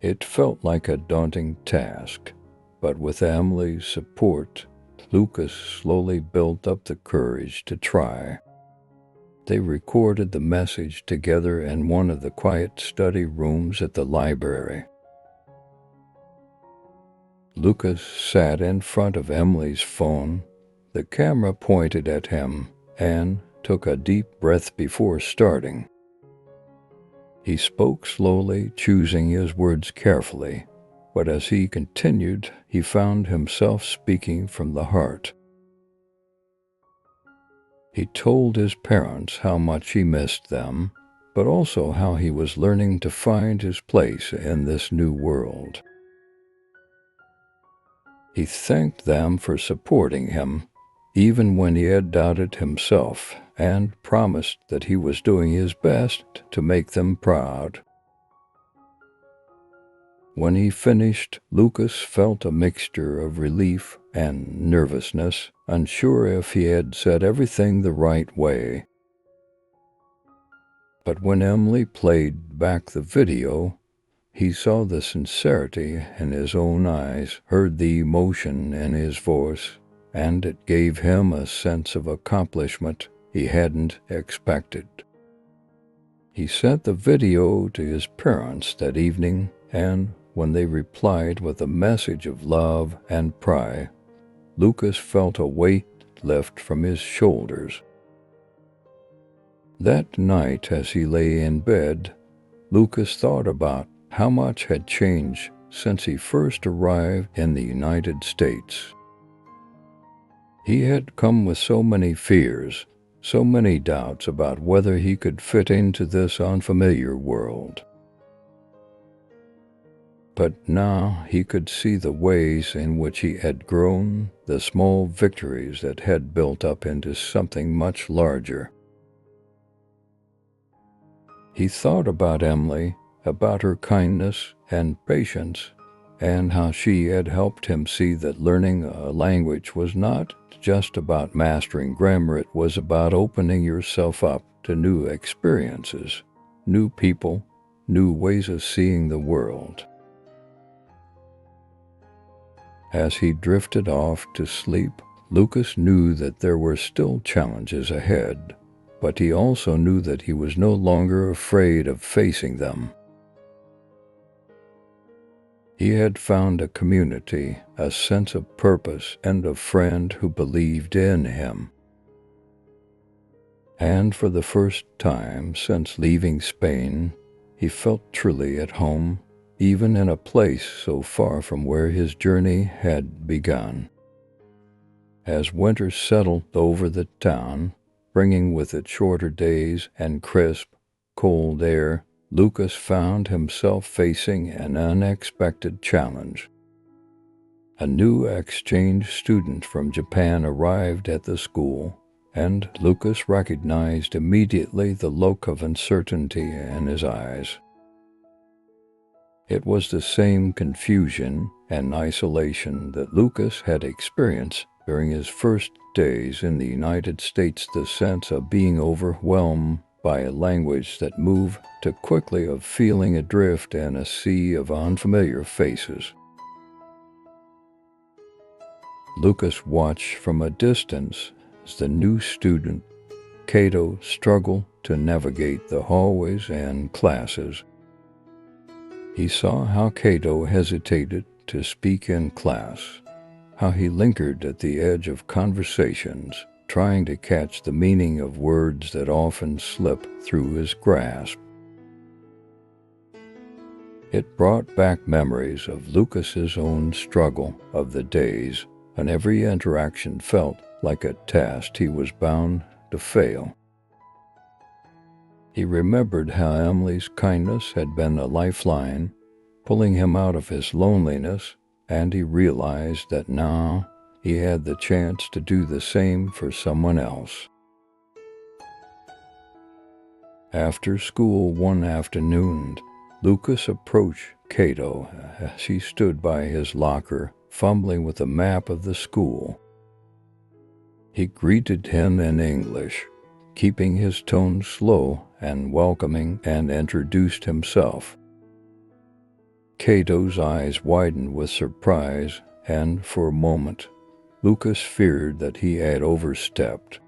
A: It felt like a daunting task, but with Emily's support, Lucas slowly built up the courage to try. They recorded the message together in one of the quiet study rooms at the library. Lucas sat in front of Emily's phone, the camera pointed at him, and took a deep breath before starting. He spoke slowly, choosing his words carefully, but as he continued, he found himself speaking from the heart. He told his parents how much he missed them, but also how he was learning to find his place in this new world. He thanked them for supporting him, even when he had doubted himself, and promised that he was doing his best to make them proud. When he finished, Lucas felt a mixture of relief and nervousness, unsure if he had said everything the right way. But when Emily played back the video, he saw the sincerity in his own eyes, heard the emotion in his voice, and it gave him a sense of accomplishment he hadn't expected. He sent the video to his parents that evening, and when they replied with a message of love and pride, Lucas felt a weight lift from his shoulders. That night, as he lay in bed, Lucas thought about how much had changed since he first arrived in the United States. He had come with so many fears, so many doubts about whether he could fit into this unfamiliar world. But now he could see the ways in which he had grown, the small victories that had built up into something much larger. He thought about Emily, about her kindness and patience, and how she had helped him see that learning a language was not just about mastering grammar, it was about opening yourself up to new experiences, new people, new ways of seeing the world. As he drifted off to sleep, Lucas knew that there were still challenges ahead, but he also knew that he was no longer afraid of facing them. He had found a community, a sense of purpose, and a friend who believed in him. And for the first time since leaving Spain, he felt truly at home, even in a place so far from where his journey had begun. As winter settled over the town, bringing with it shorter days and crisp, cold air, Lucas found himself facing an unexpected challenge. A new exchange student from Japan arrived at the school, and Lucas recognized immediately the look of uncertainty in his eyes. It was the same confusion and isolation that Lucas had experienced during his first days in the United States, the sense of being overwhelmed by a language that moved too quickly, of feeling adrift in a sea of unfamiliar faces. Lucas watched from a distance as the new student, Cato, struggled to navigate the hallways and classes. He saw how Cato hesitated to speak in class, how he lingered at the edge of conversations, trying to catch the meaning of words that often slipped through his grasp. It brought back memories of Lucas's own struggle, of the days when every interaction felt like a test he was bound to fail. He remembered how Emily's kindness had been a lifeline, pulling him out of his loneliness, and he realized that now he had the chance to do the same for someone else. After school one afternoon, Lucas approached Cato as he stood by his locker, fumbling with a map of the school. He greeted him in English, keeping his tone slow and welcoming, and introduced himself. Cato's eyes widened with surprise, and for a moment, Lucas feared that he had overstepped.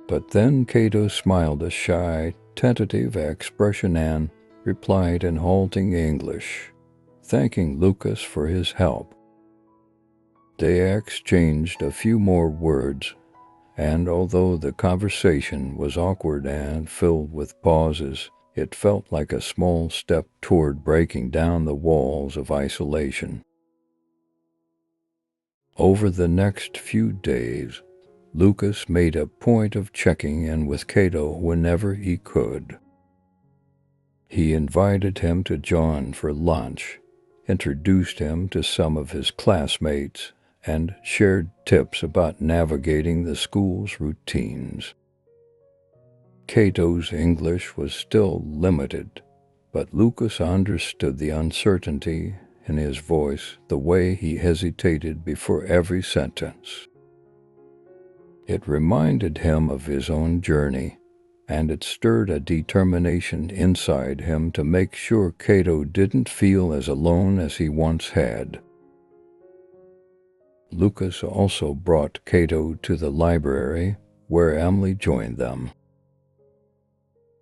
A: But then Cato smiled a shy, tentative expression and replied in halting English, thanking Lucas for his help. They exchanged a few more words, and although the conversation was awkward and filled with pauses, it felt like a small step toward breaking down the walls of isolation. Over the next few days, Lucas made a point of checking in with Cato whenever he could. He invited him to join for lunch, introduced him to some of his classmates, and shared tips about navigating the school's routines. Cato's English was still limited, but Lucas understood the uncertainty in his voice, the way he hesitated before every sentence. It reminded him of his own journey, and it stirred a determination inside him to make sure Cato didn't feel as alone as he once had. Lucas also brought Cato to the library, where Emily joined them.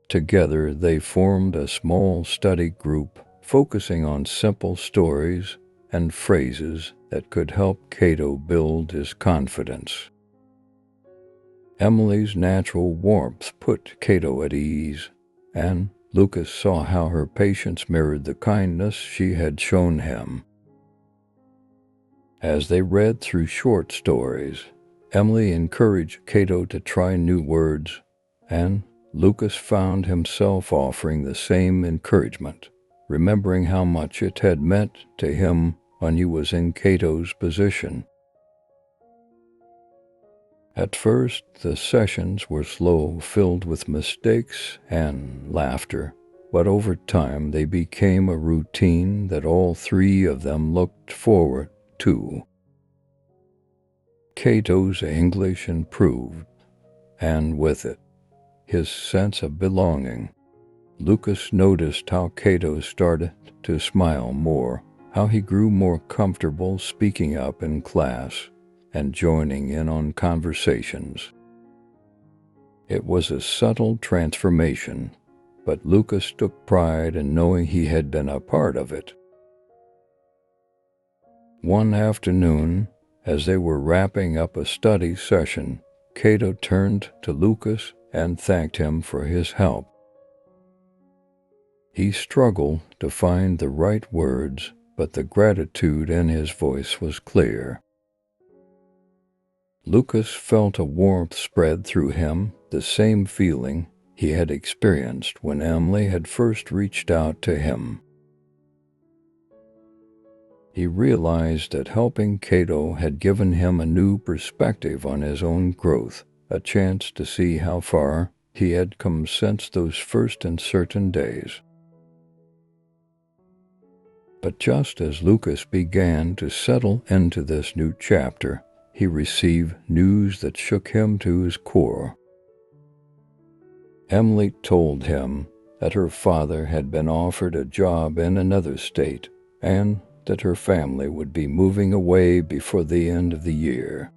A: Together they formed a small study group focusing on simple stories and phrases that could help Cato build his confidence. Emily's natural warmth put Cato at ease, and Lucas saw how her patience mirrored the kindness she had shown him. As they read through short stories, Emily encouraged Cato to try new words, and Lucas found himself offering the same encouragement, remembering how much it had meant to him when he was in Cato's position. At first, the sessions were slow, filled with mistakes and laughter, but over time they became a routine that all three of them looked forward to. Cato's English improved, and with it, his sense of belonging. Lucas noticed how Cato started to smile more, how he grew more comfortable speaking up in class and joining in on conversations. It was a subtle transformation, but Lucas took pride in knowing he had been a part of it. One afternoon, as they were wrapping up a study session, Cato turned to Lucas and thanked him for his help. He struggled to find the right words, but the gratitude in his voice was clear. Lucas felt a warmth spread through him, the same feeling he had experienced when Emily had first reached out to him. He realized that helping Cato had given him a new perspective on his own growth, a chance to see how far he had come since those first uncertain days. But just as Lucas began to settle into this new chapter, he received news that shook him to his core. Emily told him that her father had been offered a job in another state and that her family would be moving away before the end of the year.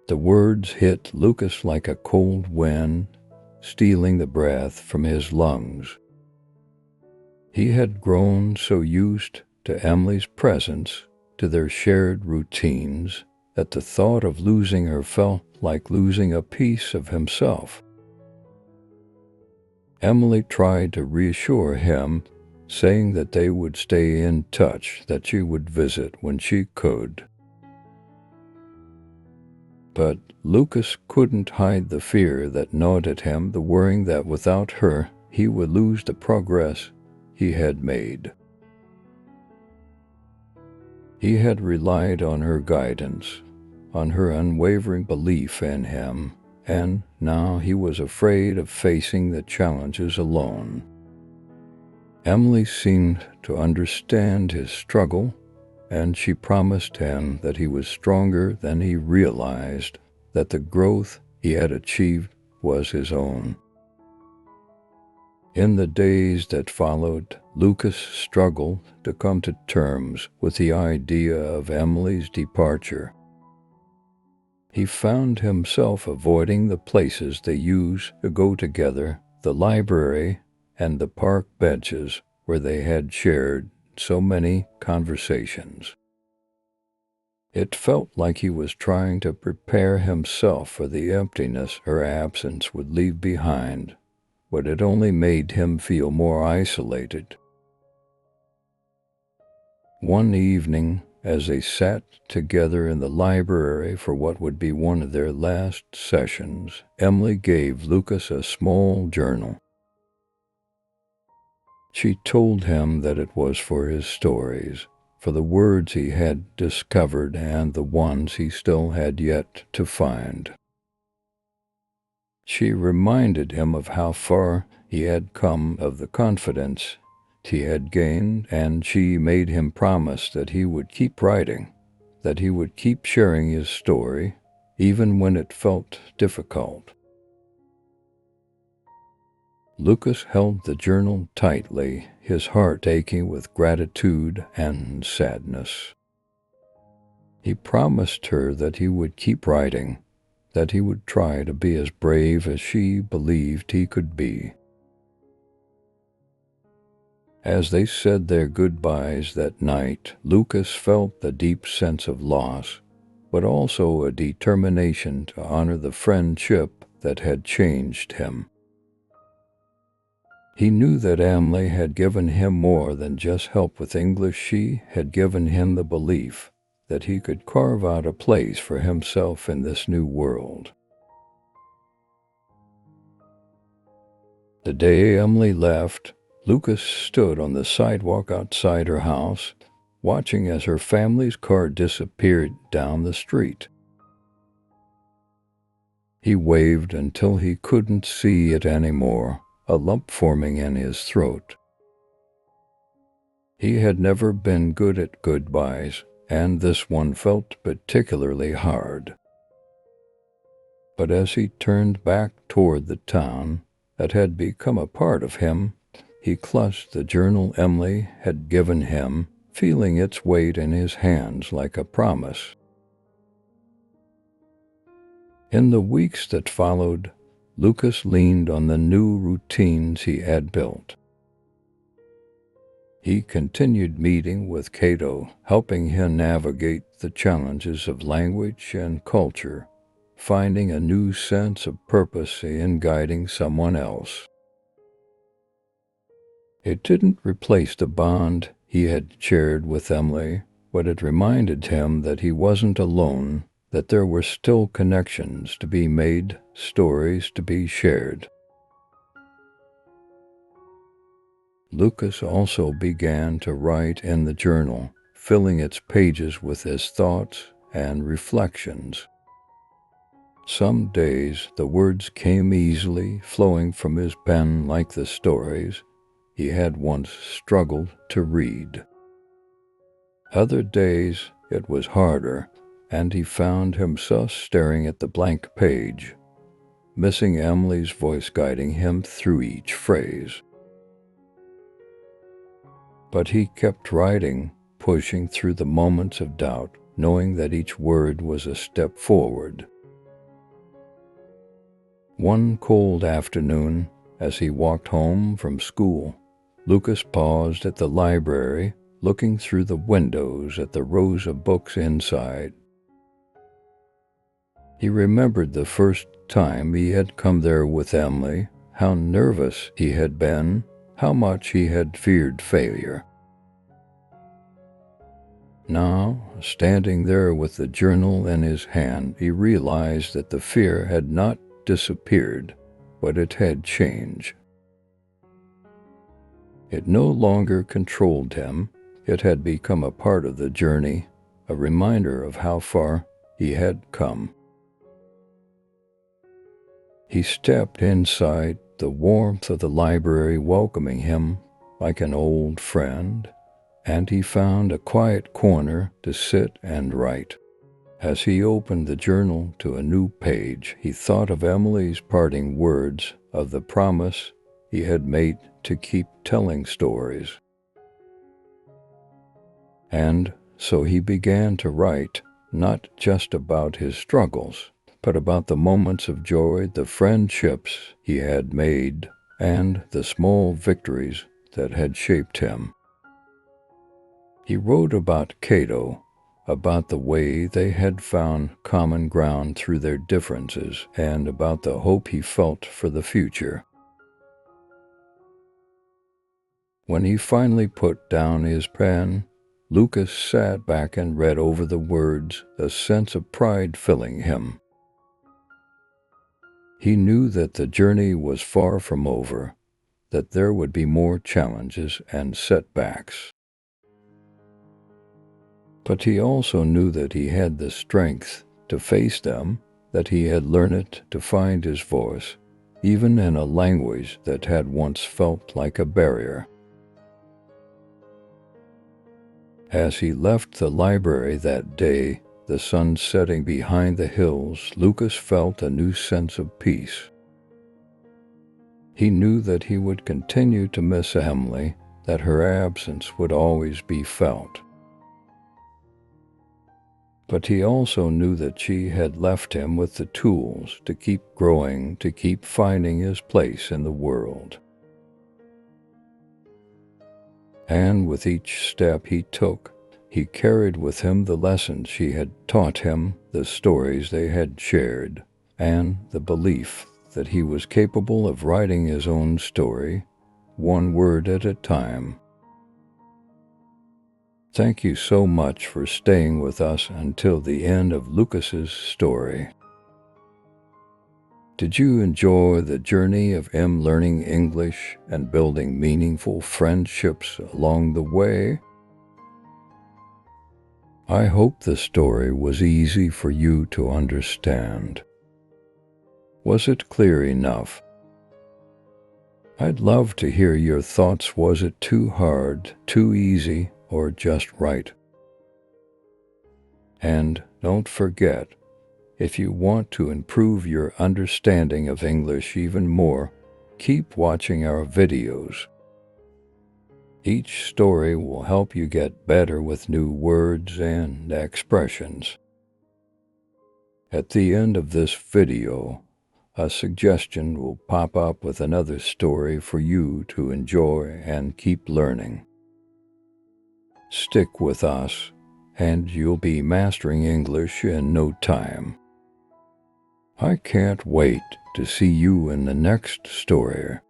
A: The words hit Lucas like a cold wind, stealing the breath from his lungs. He had grown so used to Emily's presence, to their shared routines, that the thought of losing her felt like losing a piece of himself. Emily tried to reassure him, saying that they would stay in touch, that she would visit when she could. But Lucas couldn't hide the fear that gnawed at him, the worrying that without her he would lose the progress he had made. He had relied on her guidance, on her unwavering belief in him, and now he was afraid of facing the challenges alone. Emily seemed to understand his struggle, and she promised him that he was stronger than he realized, that the growth he had achieved was his own. In the days that followed, Lucas struggled to come to terms with the idea of Emily's departure. He found himself avoiding the places they used to go together, the library and the park benches where they had shared so many conversations. It felt like he was trying to prepare himself for the emptiness her absence would leave behind, but it only made him feel more isolated. One evening, as they sat together in the library for what would be one of their last sessions, Emily gave Lucas a small journal. She told him that it was for his stories, for the words he had discovered and the ones he still had yet to find. She reminded him of how far he had come, of the confidence he had gained, and she made him promise that he would keep writing, that he would keep sharing his story, even when it felt difficult. Lucas held the journal tightly, his heart aching with gratitude and sadness. He promised her that he would keep writing, that he would try to be as brave as she believed he could be. As they said their goodbyes that night, Lucas felt a deep sense of loss, but also a determination to honor the friendship that had changed him. He knew that Emily had given him more than just help with English. She had given him the belief that he could carve out a place for himself in this new world. The day Emily left, Lucas stood on the sidewalk outside her house, watching as her family's car disappeared down the street. He waved until he couldn't see it anymore, a lump forming in his throat. He had never been good at goodbyes, and this one felt particularly hard. But as he turned back toward the town that had become a part of him, he clutched the journal Emily had given him, feeling its weight in his hands like a promise. In the weeks that followed, Lucas leaned on the new routines he had built. He continued meeting with Cato, helping him navigate the challenges of language and culture, finding a new sense of purpose in guiding someone else. It didn't replace the bond he had shared with Emily, but it reminded him that he wasn't alone, that there were still connections to be made, stories to be shared. Lucas also began to write in the journal, filling its pages with his thoughts and reflections. Some days the words came easily, flowing from his pen like the stories he had once struggled to read. Other days it was harder, and he found himself staring at the blank page, missing Emily's voice guiding him through each phrase. But he kept writing, pushing through the moments of doubt, knowing that each word was a step forward. One cold afternoon, as he walked home from school, Lucas paused at the library, looking through the windows at the rows of books inside. He remembered the first time he had come there with Emily, how nervous he had been, how much he had feared failure. Now, standing there with the journal in his hand, he realized that the fear had not disappeared, but it had changed. It no longer controlled him. It had become a part of the journey, a reminder of how far he had come. He stepped inside, the warmth of the library welcoming him like an old friend, and he found a quiet corner to sit and write. As he opened the journal to a new page, he thought of Emily's parting words, of the promise he had made to keep telling stories. And so he began to write, not just about his struggles, but about the moments of joy, the friendships he had made, and the small victories that had shaped him. He wrote about Cato, about the way they had found common ground through their differences, and about the hope he felt for the future. When he finally put down his pen, Lucas sat back and read over the words, a sense of pride filling him. He knew that the journey was far from over, that there would be more challenges and setbacks. But he also knew that he had the strength to face them, that he had learned to find his voice, even in a language that had once felt like a barrier. As he left the library that day, the sun setting behind the hills, Lucas felt a new sense of peace. He knew that he would continue to miss Emily, that her absence would always be felt. But he also knew that she had left him with the tools to keep growing, to keep finding his place in the world. And with each step he took, he carried with him the lessons she had taught him, the stories they had shared, and the belief that he was capable of writing his own story, one word at a time. Thank you so much for staying with us until the end of Lucas's story. Did you enjoy the journey of him learning English and building meaningful friendships along the way? I hope the story was easy for you to understand. Was it clear enough? I'd love to hear your thoughts. Was it too hard, too easy, or just right? And don't forget, if you want to improve your understanding of English even more, keep watching our videos. Each story will help you get better with new words and expressions. At the end of this video, a suggestion will pop up with another story for you to enjoy and keep learning. Stick with us, and you'll be mastering English in no time. I can't wait to see you in the next story.